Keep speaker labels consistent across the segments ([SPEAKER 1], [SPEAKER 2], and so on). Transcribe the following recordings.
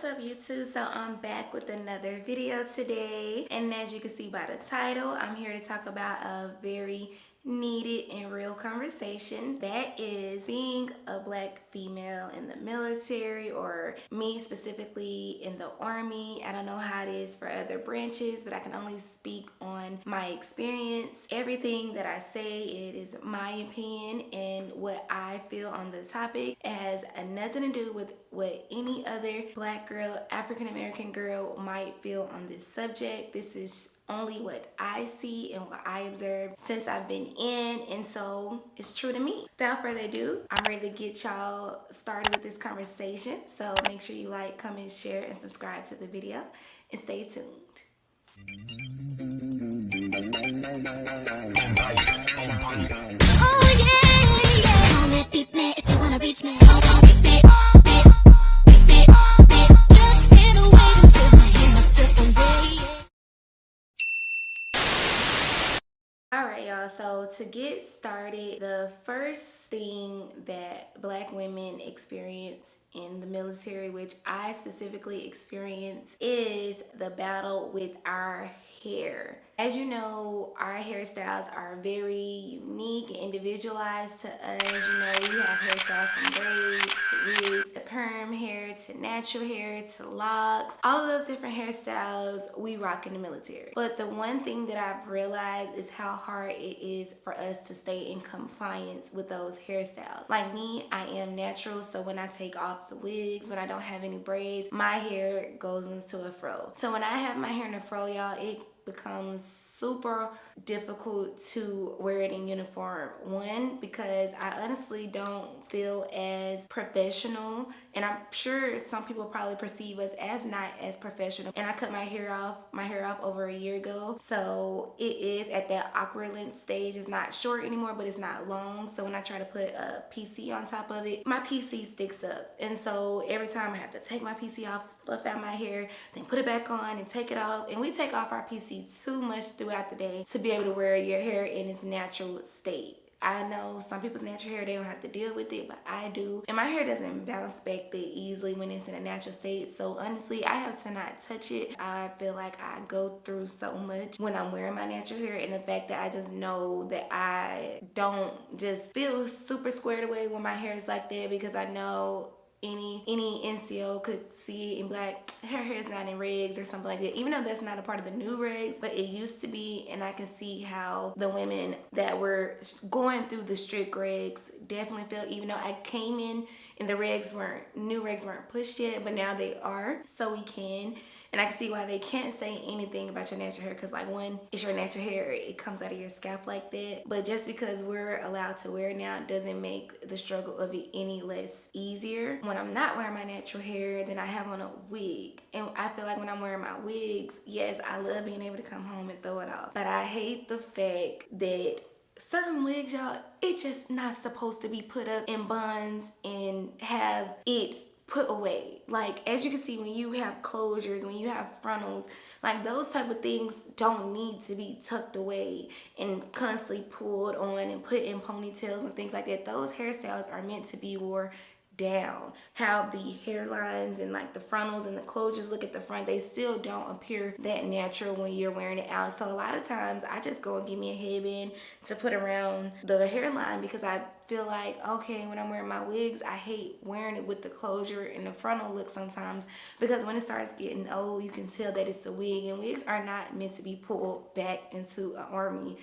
[SPEAKER 1] up YouTube? So I'm back with another video today, and as you can see by the title, I'm here to talk about a very needed and real conversation, that is being a black female in the military, or me specifically in the army. I don't know how it is for other branches, but I can only speak on my experience. Everything that I say, it is my opinion and what I feel on the topic. It has nothing to do with what any other black girl, African American girl might feel on this subject. This is only what I see and what I observe since I've been in, and so it's true to me. Without further ado, I'm ready to get y'all started with this conversation. So make sure you like, comment, share, and subscribe to the video, and stay tuned.
[SPEAKER 2] Oh yeah, call me, beat me if you wanna reach me. Just sit and wait until I hear myself away.
[SPEAKER 1] Alright y'all, so to get started, the first thing that black women experience in the military, which I specifically experience, is the battle with our hair. As you know, our hairstyles are very unique and individualized to us. You know, we have hairstyles from braids to wigs to perm hair to natural hair to locks. All of those different hairstyles we rock in the military. But the one thing that I've realized is how hard it is for us to stay in compliance with those hairstyles. Like me, I am natural, so when I take off the wigs, when I don't have any braids, my hair goes into a fro. So when I have my hair in a fro, y'all, it becomes super difficult to wear it in uniform. One, because I honestly don't feel as professional, and I'm sure some people probably perceive us as not as professional. And I cut my hair off over a year ago, so it is at that awkward length stage. It's not short anymore, but it's not long. So when I try to put a PC on top of it, my PC sticks up, and so every time I have to take my PC off, fluff out my hair, then put it back on and take it off. And we take off our PC too much throughout the day to be able to wear your hair in its natural state. I know some people's natural hair, they don't have to deal with it, but I do. And my hair doesn't bounce back that easily when it's in a natural state. So honestly, I have to not touch it. I feel like I go through so much when I'm wearing my natural hair, and the fact that I just know that I don't just feel super squared away when my hair is like that, because I know any NCO could see it and be like, her hair is not in regs or something like that, even though that's not a part of the new regs, but it used to be. And I can see how the women that were going through the strict regs definitely feel, even though I came in and the new regs weren't pushed yet, but now they are, so we can. And I can see why they can't say anything about your natural hair, because like, one, it's your natural hair, it comes out of your scalp like that. But just because we're allowed to wear it now doesn't make the struggle of it any less easier. When I'm not wearing my natural hair, then I have on a wig, and I feel like when I'm wearing my wigs, yes, I love being able to come home and throw it off, but I hate the fact that certain wigs, y'all, it's just not supposed to be put up in buns and have it put away. Like, as you can see, when you have closures, when you have frontals, like those type of things don't need to be tucked away and constantly pulled on and put in ponytails and things like that. Those hairstyles are meant to be wore down. How the hairlines and like the frontals and the closures look at the front, they still don't appear that natural when you're wearing it out. So a lot of times I just go and give me a headband to put around the hairline, because I feel like, okay, when I'm wearing my wigs, I hate wearing it with the closure and the frontal look sometimes, because when it starts getting old, you can tell that it's a wig, and wigs are not meant to be pulled back into an army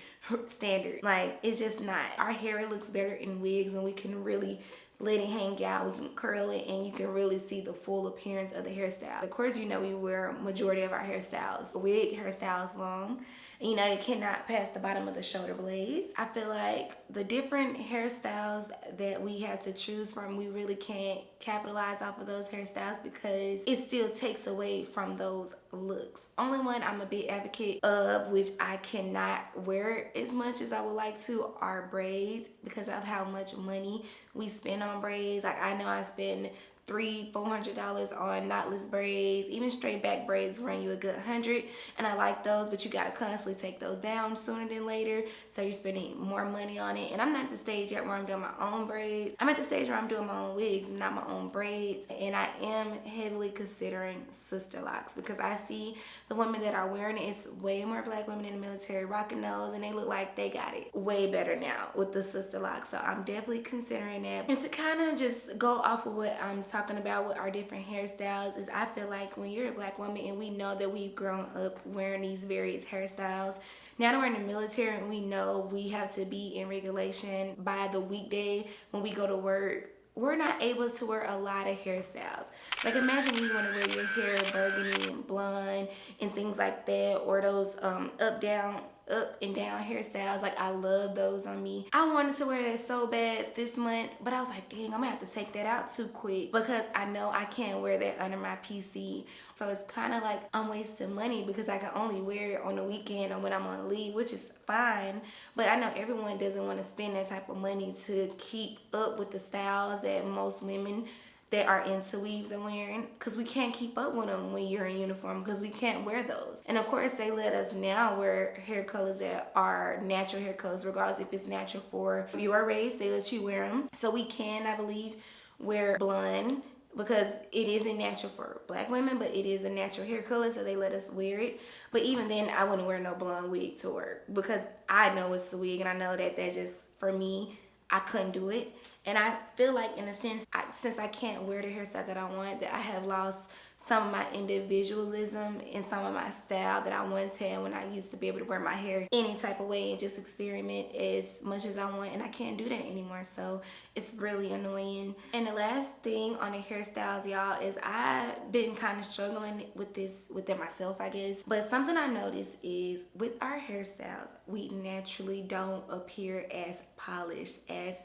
[SPEAKER 1] standard. Like, it's just not. Our hair looks better in wigs, and we can really let it hang out, we can curl it, and you can really see the full appearance of the hairstyle. Of course, you know, we wear majority of our hairstyles. Wig hairstyles long, and you know, it cannot pass the bottom of the shoulder blades. I feel like the different hairstyles that we have to choose from, we really can't capitalize off of those hairstyles, because it still takes away from those looks. Only one I'm a big advocate of, which I cannot wear as much as I would like to, are braids, because of how much money we spend on braids. Like, I know I spend $300-$400 on knotless braids. Even straight back braids run you a good 100, and I like those, but you gotta constantly take those down sooner than later, so you're spending more money on it. And I'm not at the stage yet where I'm doing my own braids. I'm at the stage where I'm doing my own wigs, not my own braids. And I am heavily considering sister locks, because I see the women that are wearing it, it's way more black women in the military rocking those, and they look like they got it way better now with the sister locks. So I'm definitely considering that. And to kind of just go off of what I'm talking about with our different hairstyles, is I feel like when you're a black woman and we know that we've grown up wearing these various hairstyles, now that we're in the military and we know we have to be in regulation by the weekday when we go to work, we're not able to wear a lot of hairstyles. Like, imagine you want to wear your hair burgundy and blonde and things like that, or those up and down hairstyles. Like, I love those on me. I wanted to wear that so bad this month, but I was like, dang, I'm gonna have to take that out too quick, because I know I can't wear that under my PC. So it's kind of like I'm wasting money, because I can only wear it on the weekend or when I'm on leave, which is fine. But I know everyone doesn't want to spend that type of money to keep up with the styles that most women that are into weaves are wearing, because we can't keep up with them when you're in uniform, because we can't wear those. And of course, they let us now wear hair colors that are natural hair colors, regardless if it's natural for your race, they let you wear them. So we can, I believe, wear blonde, because it isn't natural for black women, but it is a natural hair color, so they let us wear it. But even then, I wouldn't wear no blonde wig to work, because I know it's a wig, and I know that just, for me, I couldn't do it. And I feel like, in a sense, since I can't wear the hairstyles that I want, that I have lost some of my individualism and some of my style that I once had, when I used to be able to wear my hair any type of way and just experiment as much as I want, and I can't do that anymore. So it's really annoying. And the last thing on the hairstyles, y'all, is I've been kind of struggling with it myself, I guess. But something I noticed is, with our hairstyles, we naturally don't appear as polished as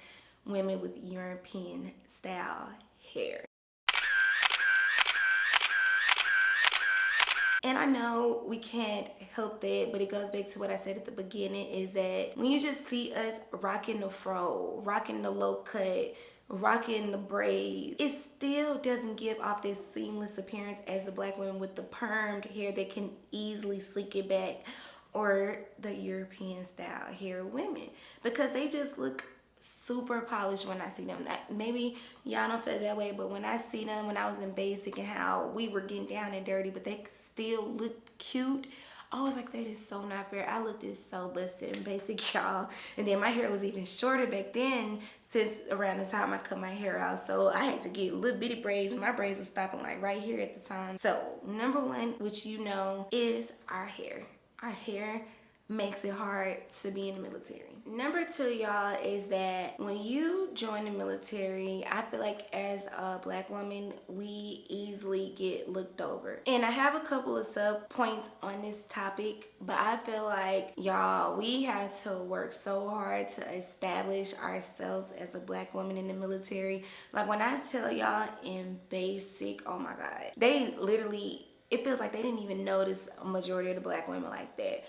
[SPEAKER 1] women with European style hair. And I know we can't help that, but it goes back to what I said at the beginning, is that when you just see us rocking the fro, rocking the low cut, rocking the braids, it still doesn't give off this seamless appearance as the black women with the permed hair that can easily sleek it back, or the European style hair women, because they just look super polished when I see them. Maybe y'all don't feel that way, but when I see them when I was in basic and how we were getting down and dirty, but they still look cute, I was like, that is so not fair. I looked so busted in basic, y'all. And then my hair was even shorter back then, since around the time I cut my hair out. So I had to get little bitty braids, and my braids were stopping like right here at the time. So number one, which you know, is our hair. Our hair makes it hard to be in the military. Number two, y'all, is that when you join the military, I feel like as a black woman, we easily get looked over. And I have a couple of sub points on this topic, but I feel like, y'all, we have to work so hard to establish ourselves as a black woman in the military. Like, when I tell y'all in basic, oh my God, they literally, it feels like they didn't even notice a majority of the black women like that.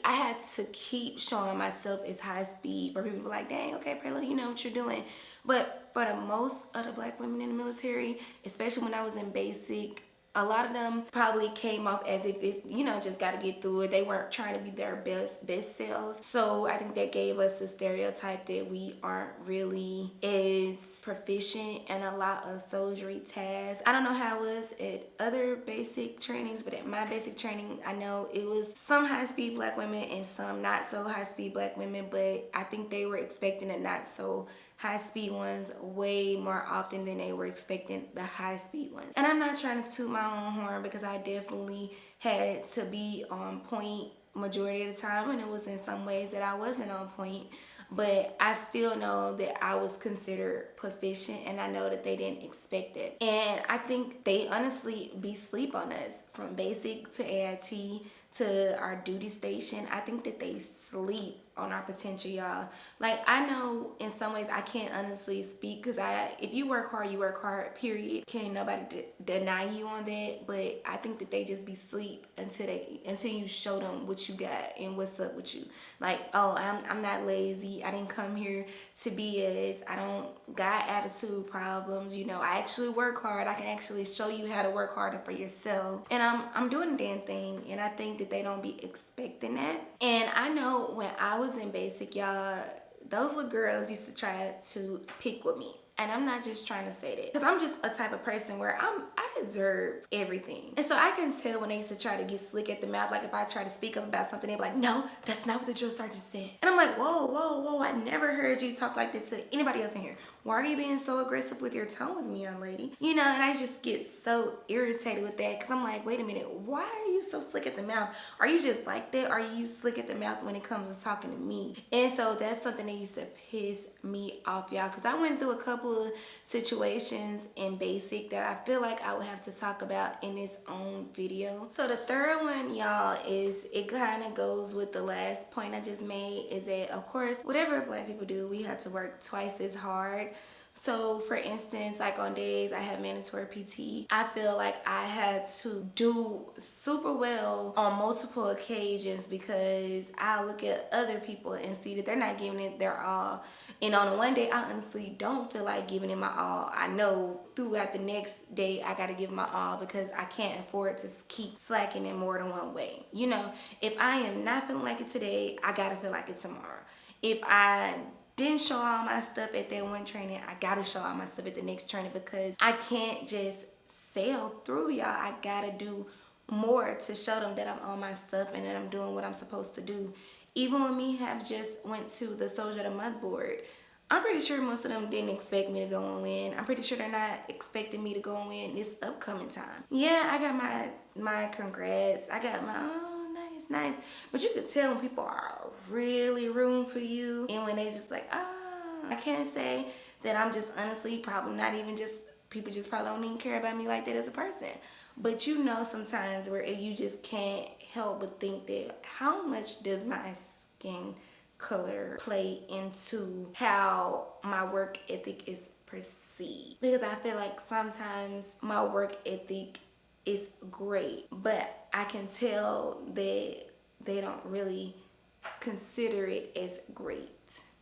[SPEAKER 1] I had to keep showing myself as high speed for people to be like, dang, okay, Prayla, you know what you're doing. But for the most of the black women in the military, especially when I was in basic, a lot of them probably came off as if it, just got to get through it. They weren't trying to be their best selves. So I think that gave us a stereotype that we aren't really as proficient in a lot of soldiery tasks. I don't know how it was at other basic trainings, but at my basic training, I know it was some high-speed black women and some not so high-speed black women, but I think they were expecting the not so high-speed ones way more often than they were expecting the high-speed ones. And I'm not trying to toot my own horn, because I definitely had to be on point majority of the time, and it was in some ways that I wasn't on point. But I still know that I was considered proficient, and I know that they didn't expect it. And I think they honestly be sleep on us, from basic to AIT to our duty station. I think that they sleep on our potential, y'all. Like, I know in some ways I can't honestly speak because if you work hard, you work hard, period. Can't nobody deny you on that. But I think that they just be sleep until you show them what you got and what's up with you. Like, oh, I'm not lazy. I didn't come here to BS. I don't got attitude problems. You know, I actually work hard. I can actually show you how to work harder for yourself. And I'm doing the damn thing. And I think that they don't be expecting that. And I know when I was in basic, y'all, those little girls used to try to pick with me. And I'm not just trying to say that, because I'm just a type of person where I observe everything. And so I can tell when they used to try to get slick at the mouth. Like if I try to speak up about something, they'd be like, no, that's not what the drill sergeant said. And I'm like, whoa, I never heard you talk like that to anybody else in here. Why are you being so aggressive with your tone with me, young lady? You know, and I just get so irritated with that, because I'm like, wait a minute, why are you so slick at the mouth? Are you just like that? Are you slick at the mouth when it comes to talking to me? And so that's something that used to piss me off, y'all, because I went through a couple of situations in basic that I feel like I would have to talk about in this own video. So the third one, y'all, is it kind of goes with the last point I just made, is that of course whatever Black people do, we have to work twice as hard. So for instance, like on days I have mandatory PT, I feel like I had to do super well on multiple occasions because I look at other people and see that they're not giving it their all. And on the one day, I honestly don't feel like giving it my all. I know throughout the next day, I gotta give my all because I can't afford to keep slacking in more than one way. You know, if I am not feeling like it today, I gotta feel like it tomorrow. If I didn't show all my stuff at that one training, I gotta show all my stuff at the next training, because I can't just sail through, y'all. I gotta do more to show them that I'm on my stuff and that I'm doing what I'm supposed to do. Even when me have just went to the Soldier of the Month board, I'm pretty sure most of them didn't expect me to go and win. I'm pretty sure they're not expecting me to go and win this upcoming time. Yeah, I got my congrats. I got my, oh, nice. But you could tell when people are really rooting for you and when they just like, I can't say that I'm just honestly probably not even just, people just probably don't even care about me like that as a person. But you know sometimes where you just can't help but think that how much does my skin color play into how my work ethic is perceived? Because I feel like sometimes my work ethic is great, but I can tell that they don't really consider it as great.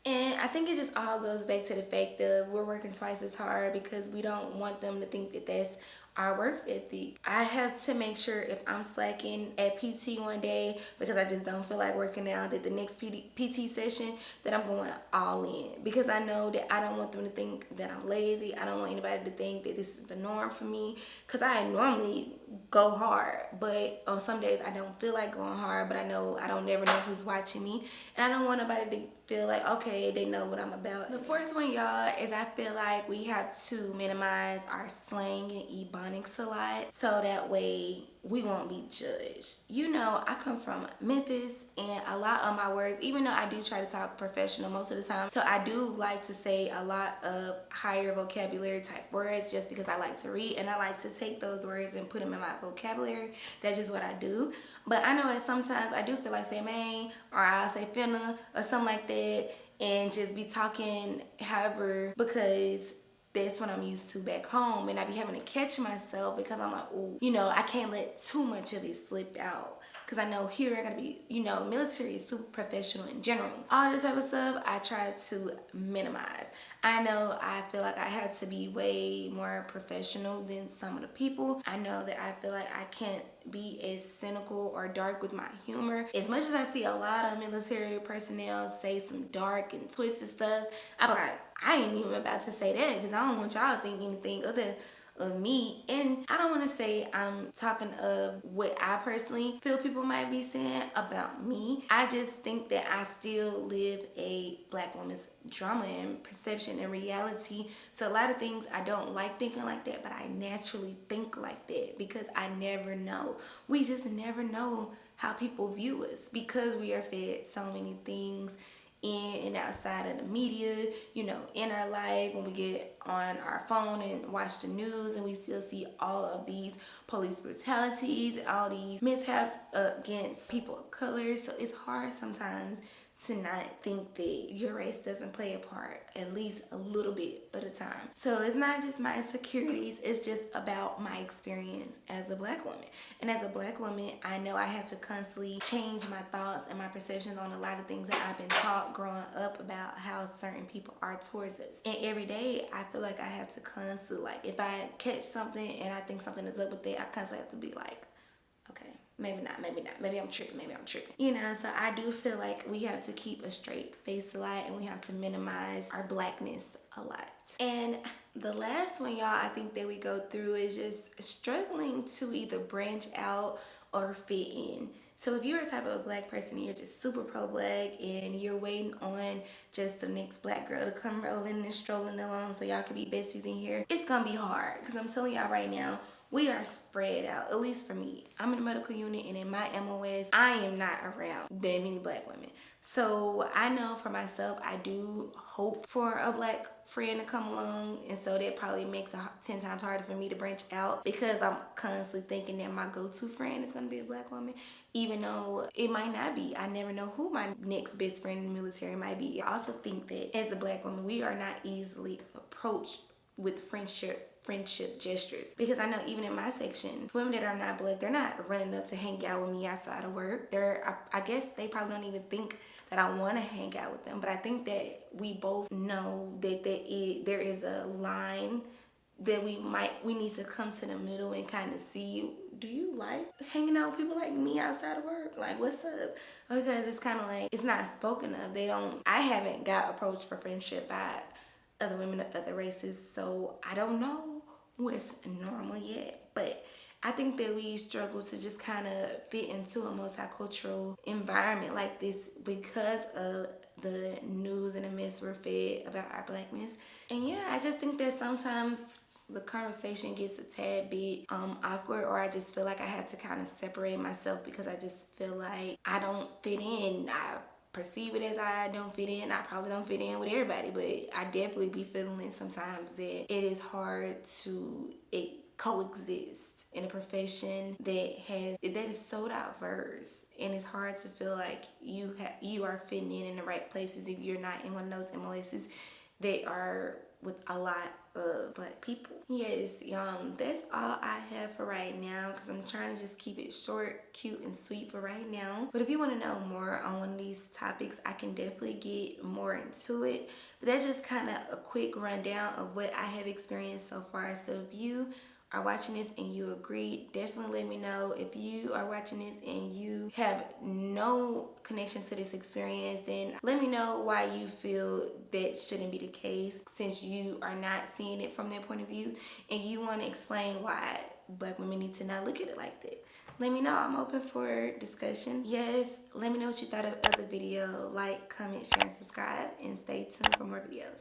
[SPEAKER 1] And I think it just all goes back to the fact that we're working twice as hard because we don't want them to think that that's our work ethic. I have to make sure if I'm slacking at PT one day because I just don't feel like working out, that the next PT session that I'm going all in, because I know that I don't want them to think that I'm lazy. I don't want anybody to think that this is the norm for me, because I normally go hard, but on some days I don't feel like going hard, but I know I don't never know who's watching me, and I don't want nobody to feel like, okay, they know what I'm about. The fourth one, y'all, is I feel like we have to minimize our slang and ebonics a lot, so that way we won't be judged. You know, I come from Memphis, and a lot of my words, even though I do try to talk professional most of the time, so I do like to say a lot of higher vocabulary type words just because I like to read and I like to take those words and put them in my vocabulary. That's just what I do. But I know that sometimes I do feel like say man, or I'll say finna or something like that, and just be talking however, because that's what I'm used to back home, and I be having to catch myself because I'm like, ooh, you know, I can't let too much of it slip out. Because I know here I gotta be, you know, military is super professional in general. All this type of stuff I try to minimize. I know I feel like I had to be way more professional than some of the people. I know that I feel like I can't be as cynical or dark with my humor. As much as I see a lot of military personnel say some dark and twisted stuff, I'm like, I ain't even about to say that because I don't want y'all to think anything other of me. And I don't want to say I'm talking of what I personally feel people might be saying about me. I just think that I still live a Black woman's drama and perception and reality. So a lot of things I don't like thinking like that, but I naturally think like that because I never know. We just never know how people view us because we are fed so many things in and outside of the media, you know, in our life, when we get on our phone and watch the news and we still see all of these police brutalities and all these mishaps against people of color. So it's hard sometimes to not think that your race doesn't play a part at least a little bit at a time. So it's not just my insecurities, it's just about my experience as a black woman. And as a black woman, I know I have to constantly change my thoughts and my perceptions on a lot of things that I've been taught growing up about how certain people are towards us. And every day I feel like I have to constantly, like, if I catch something and I think something is up with it, I constantly have to be like, okay, maybe not, maybe I'm tripping, you know. So I do feel like we have to keep a straight face a lot, and we have to minimize our blackness a lot. And the last one, y'all, I think that we go through is just struggling to either branch out or fit in. So if you're a type of black person and you're just super pro-black and you're waiting on just the next black girl to come rolling and strolling along so y'all can be besties in here, it's gonna be hard, because I'm telling y'all right now, we are spread out. At least for me, I'm in a medical unit, and in my MOS, I am not around that many black women. So I know for myself, I do hope for a black friend to come along, and so that probably makes it 10 times harder for me to branch out, because I'm constantly thinking that my go-to friend is going to be a black woman, even though it might not be. I never know who my next best friend in the military might be. I also think that as a black woman, we are not easily approached with friendship gestures, because I know even in my section, women that are not black, they're not running up to hang out with me outside of work. I guess they probably don't even think that I want to hang out with them, but I think that we both know that there is a line that we need to come to the middle and kind of see, do you like hanging out with people like me outside of work? Like, what's up? Because it's kind of like, it's not spoken of. I haven't got approached for friendship by other women of other races, so I don't know what's normal yet. But I think that we struggle to just kind of fit into a multicultural environment like this because of the news and the myths we're fed about our blackness. And yeah, I just think that sometimes the conversation gets a tad bit awkward, or I just feel like I have to kind of separate myself, because I just feel like I don't fit in. I perceive it as I don't fit in. I probably don't fit in with everybody, but I definitely be feeling sometimes that it is hard to coexist in a profession that is so diverse, and it's hard to feel like you are fitting in the right places if you're not in one of those MOSs that are with a lot of black people. Yes, that's all I have for right now, because I'm trying to just keep it short, cute, and sweet for right now. But if you want to know more on one of these topics, I can definitely get more into it. But that's just kind of a quick rundown of what I have experienced so far. So if you are watching this and you agree, definitely let me know. If you are watching this and you have no connection to this experience, then let me know why you feel that shouldn't be the case, since you are not seeing it from their point of view and you want to explain why black women need to not look at it like that. Let me know. I'm open for discussion. Yes, let me know what you thought of the video. Like, comment, share, and subscribe, and stay tuned for more videos.